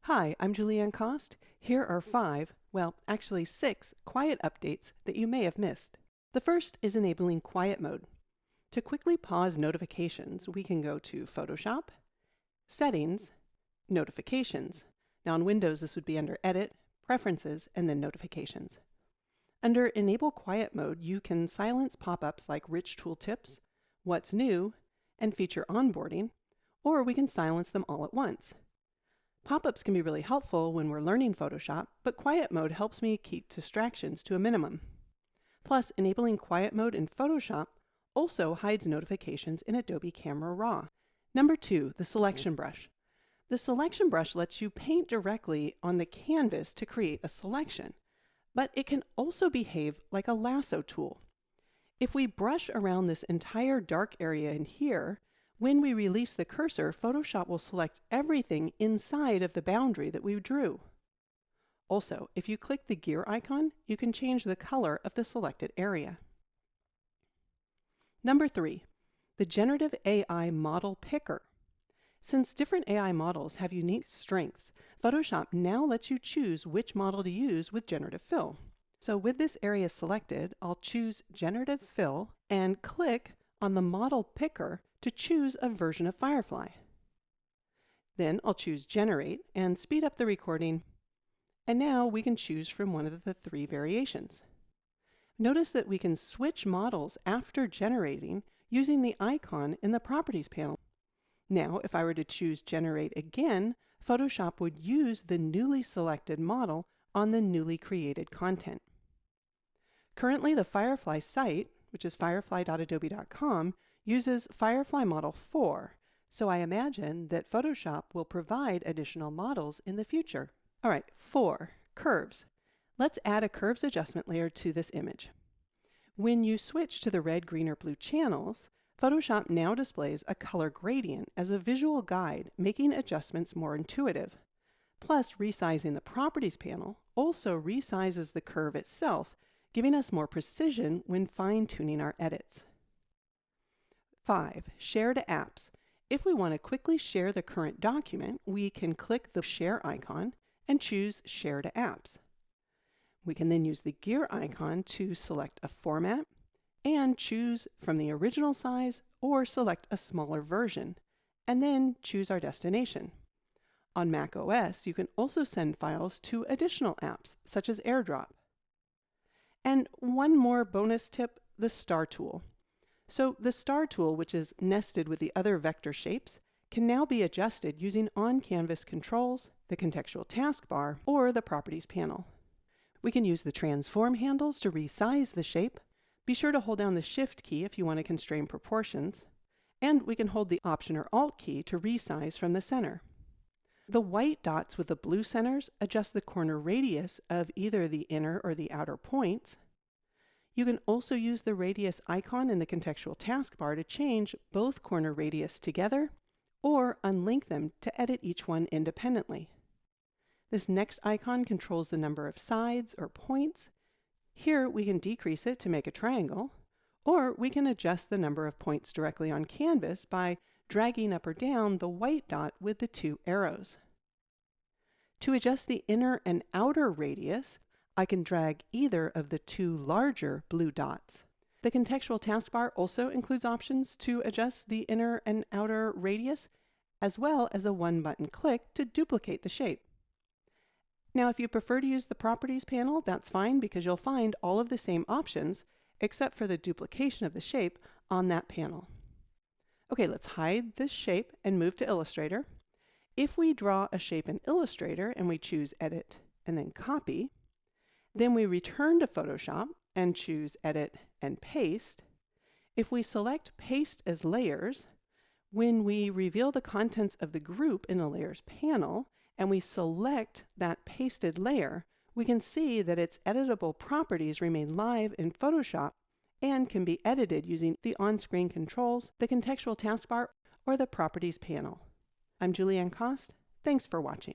Hi, I'm Julieanne Kost. Here are 5, well, actually 6 quiet updates that you may have missed. The first is enabling quiet mode. To quickly pause notifications, we can go to Photoshop, Settings, Notifications. Now on Windows, this would be under Edit, Preferences, and then Notifications. Under Enable Quiet Mode, you can silence pop-ups like Rich Tooltips, What's New, and Feature Onboarding, or we can silence them all at once. Pop-ups can be really helpful when we're learning Photoshop, but quiet mode helps me keep distractions to a minimum. Plus, enabling quiet mode in Photoshop also hides notifications in Adobe Camera Raw. Number 2, the selection brush. The selection brush lets you paint directly on the canvas to create a selection, but it can also behave like a lasso tool. If we brush around this entire dark area in here, when we release the cursor, Photoshop will select everything inside of the boundary that we drew. Also, if you click the gear icon, you can change the color of the selected area. Number 3, the Generative AI Model Picker. Since different AI models have unique strengths, Photoshop now lets you choose which model to use with Generative Fill. So with this area selected, I'll choose Generative Fill and click on the Model Picker to choose a version of Firefly. Then I'll choose Generate and speed up the recording, and now we can choose from one of the 3 variations. Notice that we can switch models after generating using the icon in the Properties panel. Now, if I were to choose Generate again, Photoshop would use the newly selected model on the newly created content. Currently, the Firefly site, which is firefly.adobe.com, uses Firefly Model 4, so I imagine that Photoshop will provide additional models in the future. All right, 4, curves. Let's add a curves adjustment layer to this image. When you switch to the red, green, or blue channels, Photoshop now displays a color gradient as a visual guide, making adjustments more intuitive. Plus, resizing the Properties panel also resizes the curve itself, giving us more precision when fine-tuning our edits. 5, share to apps. If we want to quickly share the current document, we can click the share icon and choose share to apps. We can then use the gear icon to select a format and choose from the original size or select a smaller version, and then choose our destination. On Mac OS, you can also send files to additional apps such as AirDrop. And one more bonus tip, the star tool. So the star tool, which is nested with the other vector shapes, can now be adjusted using on-canvas controls, the contextual taskbar, or the Properties panel. We can use the transform handles to resize the shape. Be sure to hold down the Shift key if you want to constrain proportions. And we can hold the Option or Alt key to resize from the center. The white dots with the blue centers adjust the corner radius of either the inner or the outer points. You can also use the radius icon in the contextual taskbar to change both corner radius together or unlink them to edit each one independently. This next icon controls the number of sides or points. Here we can decrease it to make a triangle, or we can adjust the number of points directly on canvas by dragging up or down the white dot with the 2 arrows. To adjust the inner and outer radius, I can drag either of the 2 larger blue dots. The contextual taskbar also includes options to adjust the inner and outer radius, as well as a 1-button click to duplicate the shape. Now, if you prefer to use the Properties panel, that's fine because you'll find all of the same options, except for the duplication of the shape on that panel. Okay, let's hide this shape and move to Illustrator. If we draw a shape in Illustrator and we choose Edit and then Copy, then we return to Photoshop and choose Edit and Paste. If we select Paste as Layers, when we reveal the contents of the group in a Layers panel and we select that pasted layer, we can see that its editable properties remain live in Photoshop and can be edited using the on-screen controls, the contextual taskbar, or the Properties panel. I'm Julieanne Kost. Thanks for watching.